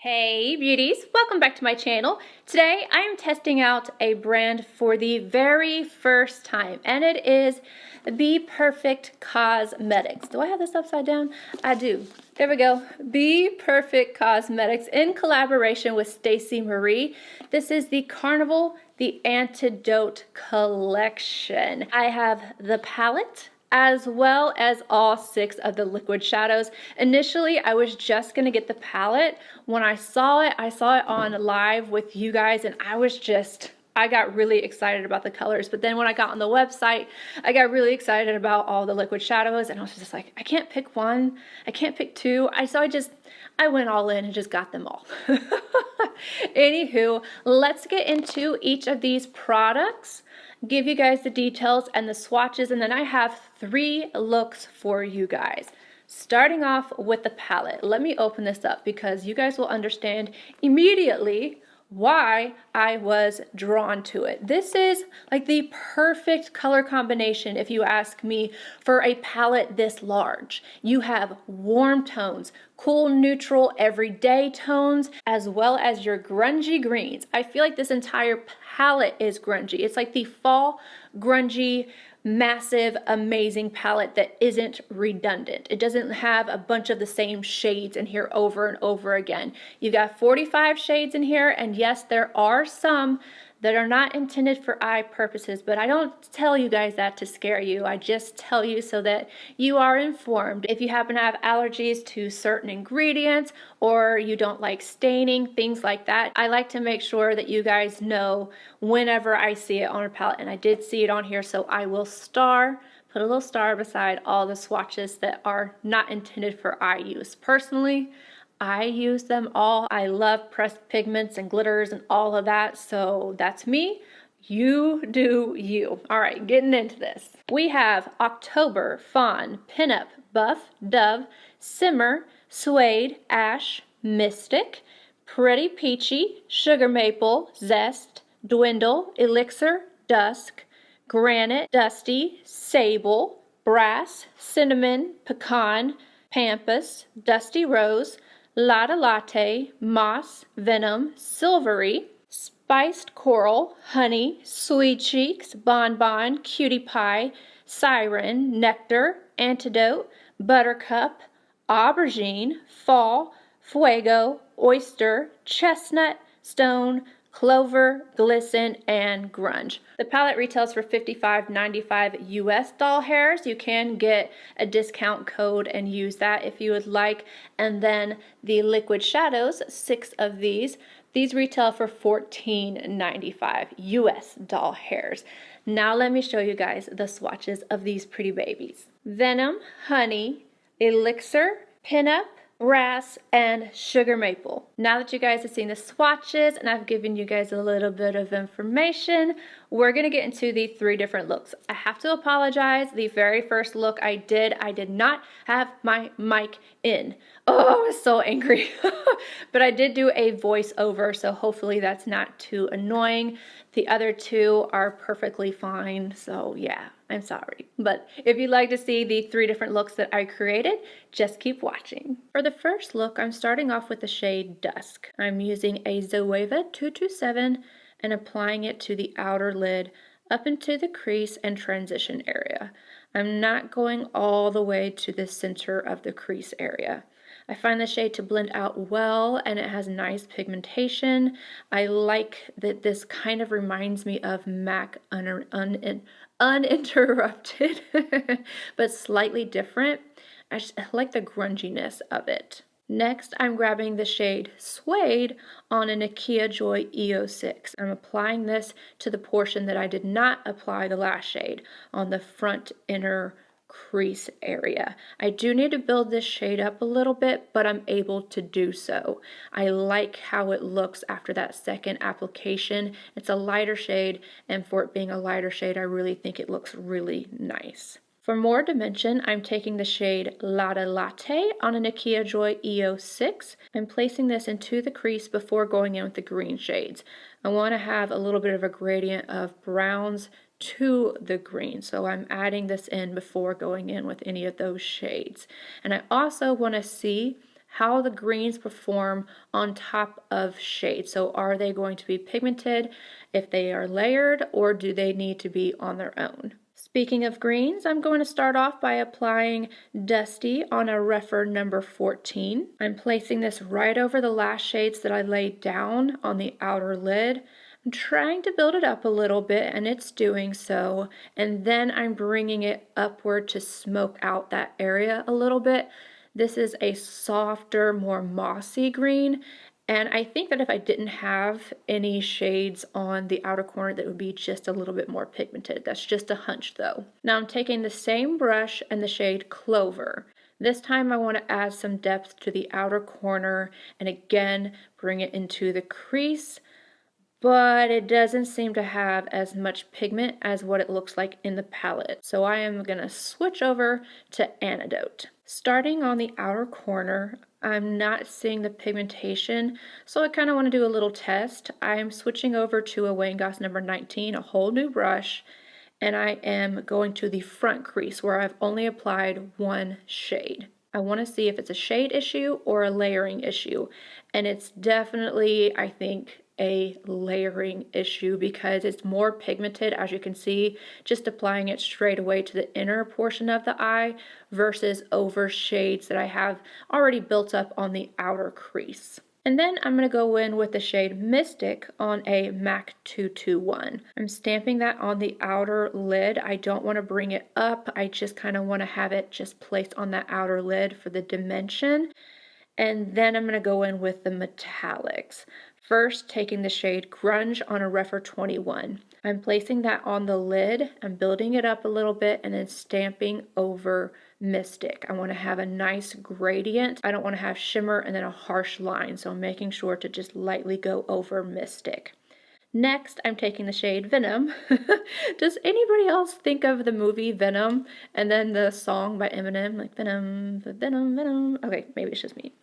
Hey beauties, welcome back to my channel. Today I am testing out a brand for the very first time, and it is BPerfect Cosmetics. Do I have this upside down? I do. There we go. BPerfect Cosmetics in collaboration with Stacey Marie. This is the Carnival, the Antidote collection. I have the palette as well as all 6 of the liquid shadows. Initially, I was just gonna get the palette. When I saw it on live with you guys, and I got really excited about the colors. But then when I got on the website, I got really excited about all the liquid shadows, and I was just like, I can't pick one, I can't pick two. I went all in and just got them all. Anywho, let's get into each of these products, give you guys the details and the swatches, and then I have 3 looks for you guys. Starting off with the palette. Let me open this up because you guys will understand immediately why I was drawn to it. This is like the perfect color combination, if you ask me, for a palette this large. You have warm tones, cool, neutral, everyday tones, as well as your grungy greens. I feel like this entire palette is grungy. It's like the fall grungy, massive, amazing palette that isn't redundant. It doesn't have a bunch of the same shades in here over and over again. You got 45 shades in here, and yes, there are some that are not intended for eye purposes, but I don't tell you guys that to scare you. I just tell you so that you are informed. If you happen to have allergies to certain ingredients or you don't like staining, things like that, I like to make sure that you guys know whenever I see it on a palette, and I did see it on here, so I will put a little star beside all the swatches that are not intended for eye use. Personally, I use them all. I love pressed pigments and glitters and all of that, so that's me. You do you. All right, getting into this. We have October, Fawn, Pinup, Buff, Dove, Simmer, Suede, Ash, Mystic, Pretty Peachy, Sugar Maple, Zest, Dwindle, Elixir, Dusk, Granite, Dusty, Sable, Brass, Cinnamon, Pecan, Pampas, Dusty Rose, Lotta Latte, Moss, Venom, Silvery, Spiced Coral, Honey, Sweet Cheeks, Bonbon, Cutie Pie, Siren, Nectar, Antidote, Buttercup, Aubergine, Fall, Fuego, Oyster, Chestnut, Stone, Clover, Glisten, and Grunge. The palette retails for $55.95 US doll hairs. You can get a discount code and use that if you would like. And then the liquid shadows, 6 of these retail for $14.95 US doll hairs. Now let me show you guys the swatches of these pretty babies. Venom, Honey, Elixir, Pinup, Brass, and Sugar Maple. Now that you guys have seen the swatches and I've given you guys a little bit of information, we're gonna get into the 3 different looks. I have to apologize. The very first look I did not have my mic in. Oh, I was so angry. But I did do a voiceover, so hopefully that's not too annoying. The other 2 are perfectly fine, so yeah, I'm sorry. But if you'd like to see the 3 different looks that I created, just keep watching. For the first look, I'm starting off with the shade Dusk. I'm using a Zoeva 227 and applying it to the outer lid up into the crease and transition area. I'm not going all the way to the center of the crease area. I find the shade to blend out well, and it has nice pigmentation. I like that this kind of reminds me of MAC Uninterrupted, but slightly different. I like the grunginess of it. Next, I'm grabbing the shade Suede on a Nakia Joy EO6. I'm applying this to the portion that I did not apply the last shade, on the front inner crease area. I do need to build this shade up a little bit, but I'm able to do so. I like how it looks after that second application. It's a lighter shade, and for it being a lighter shade, I really think it looks really nice. For more dimension, I'm taking the shade Lotta Latte on a Nakia Joy EO6. I'm placing this into the crease before going in with the green shades. I want to have a little bit of a gradient of browns to the green, so I'm adding this in before going in with any of those shades. And I also want to see how the greens perform on top of shades. So are they going to be pigmented if they are layered, or do they need to be on their own? Speaking of greens, I'm going to start off by applying Dusty on a REPHR number 14. I'm placing this right over the last shades that I laid down on the outer lid. I'm trying to build it up a little bit, and it's doing so, and then I'm bringing it upward to smoke out that area a little bit. This is a softer, more mossy green, and I think that if I didn't have any shades on the outer corner, that would be just a little bit more pigmented. That's just a hunch though. Now I'm taking the same brush and the shade Clover. This time I want to add some depth to the outer corner and again bring it into the crease, but it doesn't seem to have as much pigment as what it looks like in the palette. So I am going to switch over to Antidote. Starting on the outer corner, I'm not seeing the pigmentation, so I kind of want to do a little test. I'm switching over to a Wayne Goss number 19, a whole new brush, and I am going to the front crease where I've only applied one shade. I want to see if it's a shade issue or a layering issue, and it's definitely, I think, a layering issue because it's more pigmented, as you can see, just applying it straight away to the inner portion of the eye versus over shades that I have already built up on the outer crease. And then I'm going to go in with the shade Mystic on a MAC 221. I'm stamping that on the outer lid. I don't want to bring it up. I just kind of want to have it just placed on that outer lid for the dimension. And then I'm going to go in with the metallics. First, taking the shade Grunge on a REPHR 21. I'm placing that on the lid. I'm building it up a little bit and then stamping over Mystic. I want to have a nice gradient. I don't want to have shimmer and then a harsh line, so I'm making sure to just lightly go over Mystic. Next, I'm taking the shade Venom. Does anybody else think of the movie Venom and then the song by Eminem, like Venom, Venom, Venom? Okay, maybe it's just me.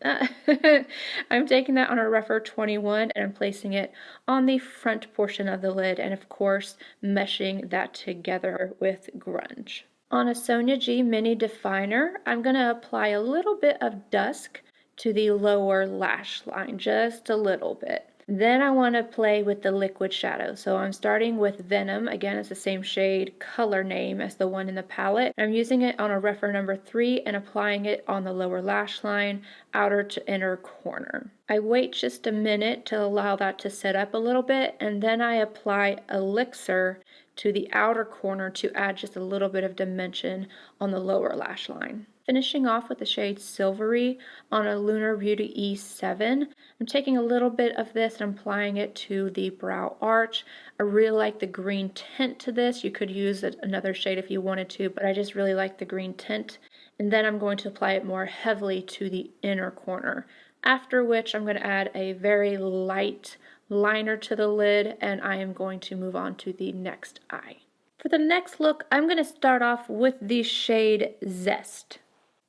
I'm taking that on a REPHR 21 and I'm placing it on the front portion of the lid and of course meshing that together with Grunge. On a Sonia G Mini Definer, I'm going to apply a little bit of dusk to the lower lash line, just a little bit. Then I want to play with the liquid shadow. So I'm starting with Venom. Again, it's the same shade, color name as the one in the palette. I'm using it on a REPHR number 3 and applying it on the lower lash line, outer to inner corner. I wait just a minute to allow that to set up a little bit, and then I apply Elixir to the outer corner to add just a little bit of dimension on the lower lash line. Finishing off with the shade Silvery on a Lunar Beauty E7. I'm taking a little bit of this and applying it to the brow arch. I really like the green tint to this. You could use another shade if you wanted to, but I just really like the green tint. And then I'm going to apply it more heavily to the inner corner. After which I'm going to add a very light liner to the lid and I am going to move on to the next eye. For the next look, I'm going to start off with the shade Zest.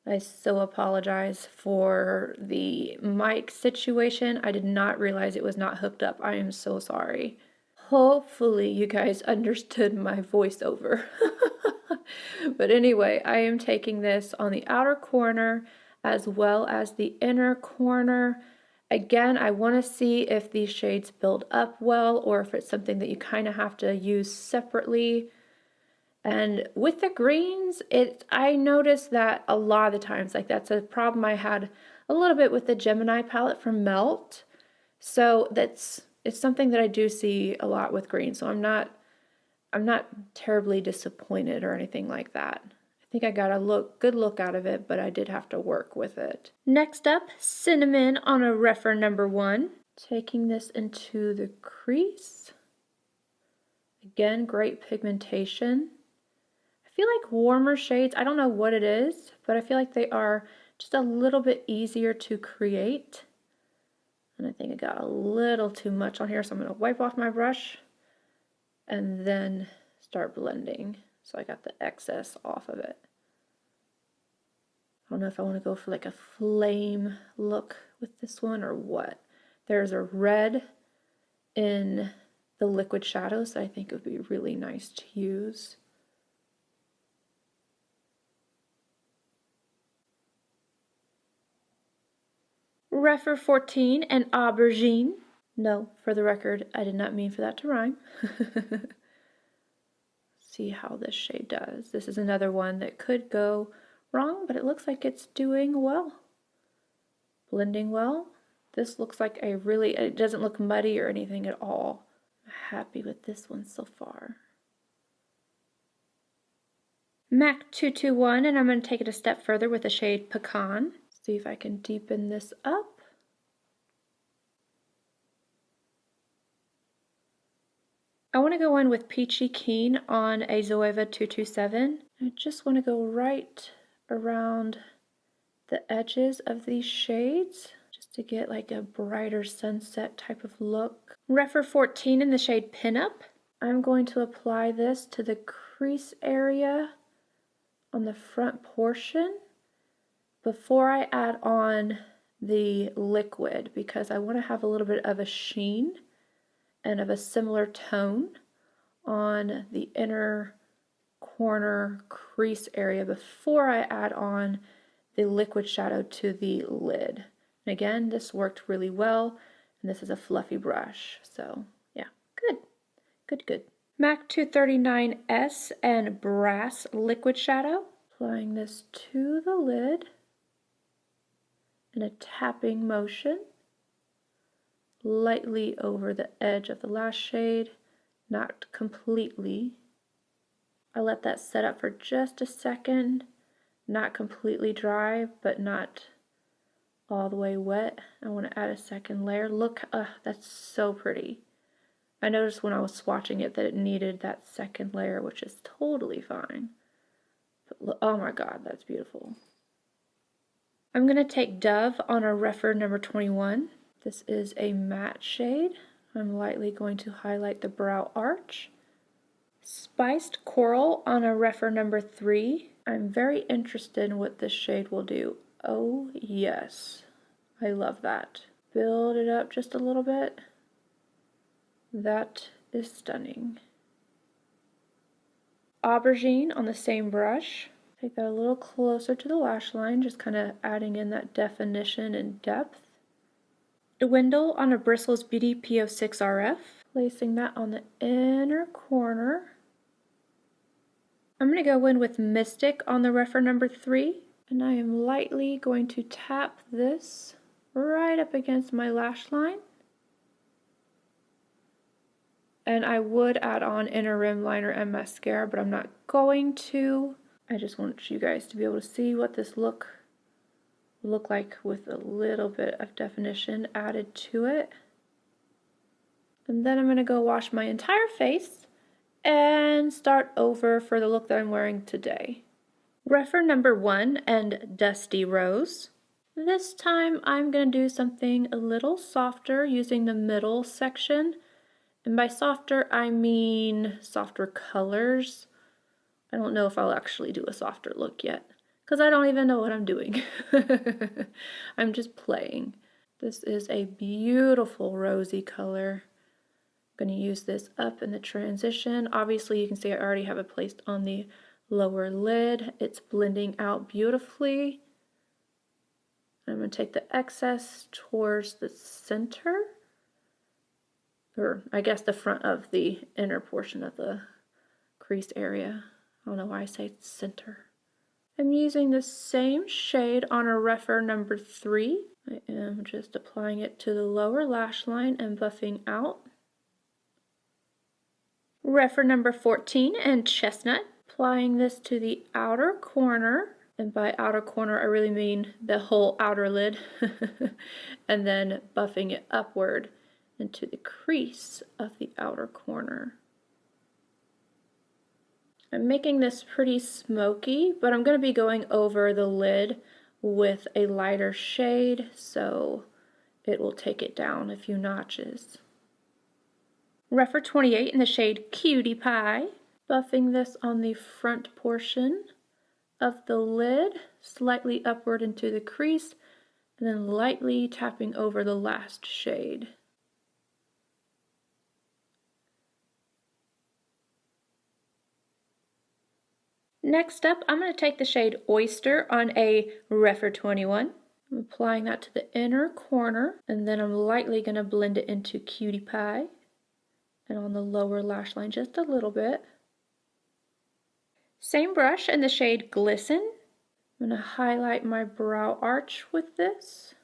I so apologize for the mic situation. I did not realize it was not hooked up. I am so sorry. Hopefully you guys understood my voiceover. But anyway, I am taking this on the outer corner as well as the inner corner. Again, I want to see if these shades build up well or if it's something that you kind of have to use separately. And with the greens, I noticed that a lot of the times, like that's a problem I had a little bit with the Gemini palette from Melt. So it's something that I do see a lot with green. So I'm not terribly disappointed or anything like that. I think I got a good look out of it, but I did have to work with it. Next up, Cinnamon on a REPHR number 1. Taking this into the crease. Again, great pigmentation. I feel like warmer shades, I don't know what it is, but I feel like they are just a little bit easier to create. And I think I got a little too much on here, so I'm going to wipe off my brush and then start blending. So I got the excess off of it. I don't know if I want to go for like a flame look with this one or what. There's a red in the liquid shadows that I think would be really nice to use. REPHR 14 and Aubergine. No, for the record, I did not mean for that to rhyme. See how this shade does. This is another one that could go wrong, but it looks like it's doing well. Blending well. This looks like a really, it doesn't look muddy or anything at all. I'm happy with this one so far. MAC 221, and I'm going to take it a step further with the shade Pecan. See if I can deepen this up. I want to go in with Peachy Keen on a Zoeva 227. I just want to go right around the edges of these shades just to get like a brighter sunset type of look. REPHR 14 in the shade Pinup. I'm going to apply this to the crease area on the front portion before I add on the liquid because I want to have a little bit of a sheen and of a similar tone on the inner corner crease area before I add on the liquid shadow to the lid. And again, this worked really well, and this is a fluffy brush, so yeah, good, good, good. MAC 239S and Brass liquid shadow. Applying this to the lid in a tapping motion. Lightly over the edge of the lash shade, not completely. I let that set up for just a second, not completely dry, but not all the way wet. I want to add a second layer. Look, that's so pretty. I noticed when I was swatching it that it needed that second layer, which is totally fine. But look, oh my god, that's beautiful. I'm going to take Dove on a REPHR number 21. This is a matte shade. I'm lightly going to highlight the brow arch. Spiced Coral on a REPHR number 3. I'm very interested in what this shade will do. Oh yes, I love that. Build it up just a little bit. That is stunning. Aubergine on the same brush. Take that a little closer to the lash line, just kind of adding in that definition and depth. Dwindle on a Bristles Beauty P06 RF, placing that on the inner corner. I'm going to go in with Mystic on the REPHR number 3, and I am lightly going to tap this right up against my lash line. And I would add on inner rim liner and mascara, but I'm not going to. I just want you guys to be able to see what this look like with a little bit of definition added to it. And then I'm going to go wash my entire face and start over for the look that I'm wearing today. REPHR number 1 and Dusty Rose. This time I'm going to do something a little softer using the middle section. And by softer, I mean softer colors. I don't know if I'll actually do a softer look yet, because I don't even know what I'm doing. I'm just playing. This is a beautiful rosy color. I'm going to use this up in the transition. Obviously, you can see I already have it placed on the lower lid. It's blending out beautifully. I'm going to take the excess towards the center, or I guess the front of the inner portion of the crease area. I don't know why I say center. I'm using the same shade on a REPHR number 3. I am just applying it to the lower lash line and buffing out. REPHR number 14 and Chestnut. Applying this to the outer corner, and by outer corner I really mean the whole outer lid, and then buffing it upward into the crease of the outer corner. I'm making this pretty smoky, but I'm going to be going over the lid with a lighter shade, so it will take it down a few notches. REPHR 28 in the shade Cutie Pie. Buffing this on the front portion of the lid, slightly upward into the crease, and then lightly tapping over the last shade. Next up, I'm going to take the shade Oyster on a REPHR 21. I'm applying that to the inner corner, and then I'm lightly going to blend it into Cutie Pie and on the lower lash line just a little bit. Same brush in the shade Glisten. I'm going to highlight my brow arch with this.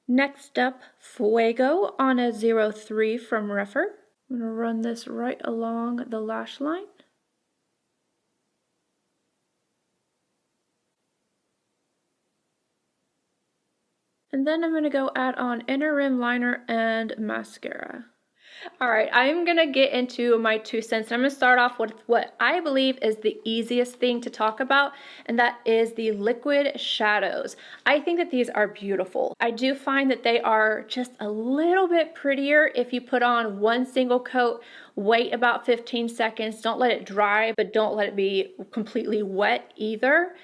Next up, Fuego on a 03 from REPHR. I'm going to run this right along the lash line. And then I'm going to go add on inner rim liner and mascara. Alright, I'm going to get into my 2 cents. I'm going to start off with what I believe is the easiest thing to talk about, and that is the liquid shadows. I think that these are beautiful. I do find that they are just a little bit prettier if you put on one single coat, wait about 15 seconds, don't let it dry, but don't let it be completely wet either.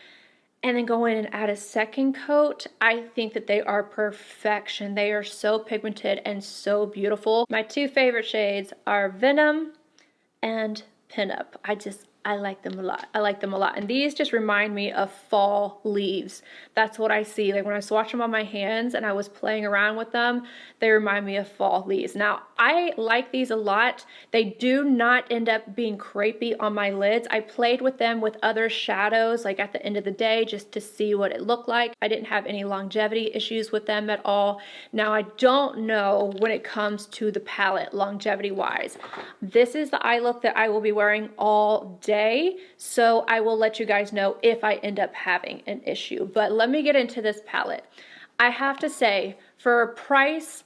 And then go in and add a second coat. I think that they are perfection. They are so pigmented and so beautiful. My 2 favorite shades are Venom and Pinup. I like them a lot. I like them a lot. And these just remind me of fall leaves. That's what I see. Like when I swatch them on my hands and I was playing around with them, they remind me of fall leaves. Now, I like these a lot. They do not end up being crepey on my lids. I played with them with other shadows, like at the end of the day, just to see what it looked like. I didn't have any longevity issues with them at all. Now, I don't know when it comes to the palette, longevity-wise. This is the eye look that I will be wearing all day. So I will let you guys know if I end up having an issue. But let me get into this palette. I have to say, for a price,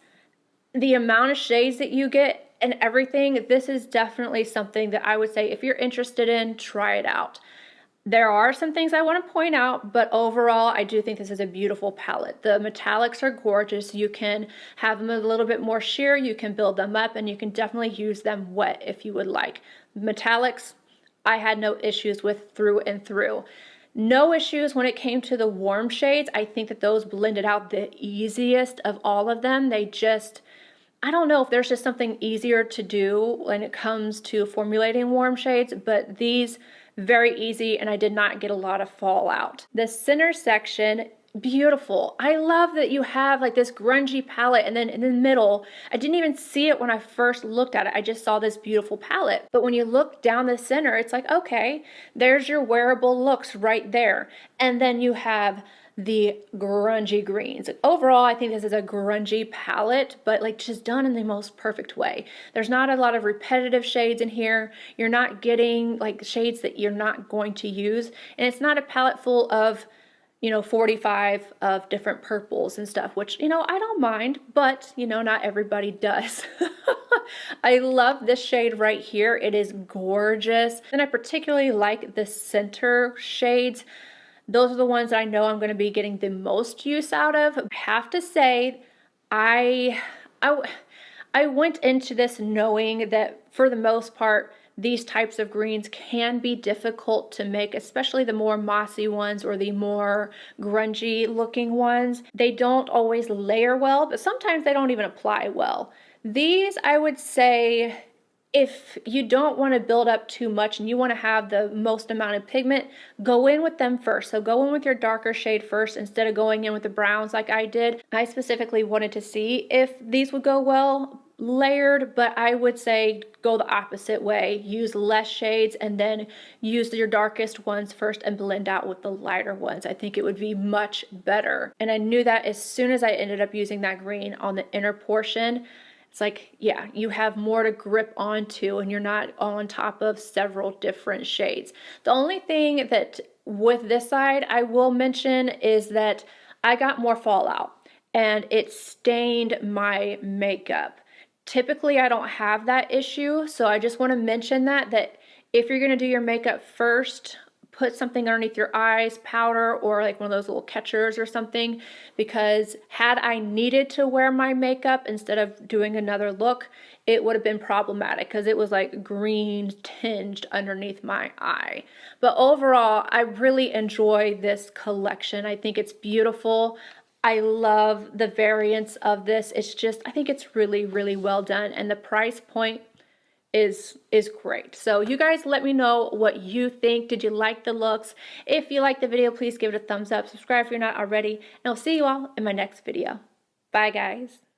the amount of shades that you get and everything, this is definitely something that I would say if you're interested in, try it out. There are some things I want to point out, but overall, I do think this is a beautiful palette. The metallics are gorgeous. You can have them a little bit more sheer, you can build them up, and you can definitely use them wet if you would like. Metallics, I had no issues with through and through. No issues when it came to the warm shades. I think that those blended out the easiest of all of them. They just, I don't know if there's just something easier to do when it comes to formulating warm shades, but these, very easy, and I did not get a lot of fallout. The center section, beautiful. I love that you have like this grungy palette, and then in the middle, I didn't even see it when I first looked at it. I just saw this beautiful palette. But when you look down the center, it's like, okay, there's your wearable looks right there. And then you have the grungy greens. Overall, I think this is a grungy palette, but like just done in the most perfect way. There's not a lot of repetitive shades in here. You're not getting like shades that you're not going to use. And it's not a palette full of, 45 of different purples and stuff, which, I don't mind, but, not everybody does. I love this shade right here. It is gorgeous. And I particularly like the center shades. Those are the ones that I know I'm going to be getting the most use out of. I have to say, I went into this knowing that for the most part, these types of greens can be difficult to make, especially the more mossy ones or the more grungy looking ones. They don't always layer well, but sometimes they don't even apply well. These, I would say, if you don't want to build up too much and you want to have the most amount of pigment, go in with them first. So go in with your darker shade first instead of going in with the browns like I did. I specifically wanted to see if these would go well layered, but I would say go the opposite way. Use less shades and then use your darkest ones first and blend out with the lighter ones. I think it would be much better. And I knew that as soon as I ended up using that green on the inner portion. It's like, yeah, you have more to grip onto and you're not on top of several different shades. The only thing that with this side I will mention is that I got more fallout and it stained my makeup. Typically, I don't have that issue, so I just want to mention that if you're going to do your makeup first, put something underneath your eyes, powder, or like one of those little catchers or something, because had I needed to wear my makeup instead of doing another look, it would have been problematic because it was like green tinged underneath my eye. But overall, I really enjoy this collection. I think it's beautiful. I love the variants of this. It's just, I think it's really, really well done. And the price point, is great. So you guys let me know what you think. Did you like the looks? If you liked the video, please give it a thumbs up. Subscribe if you're not already. And I'll see you all in my next video. Bye, guys.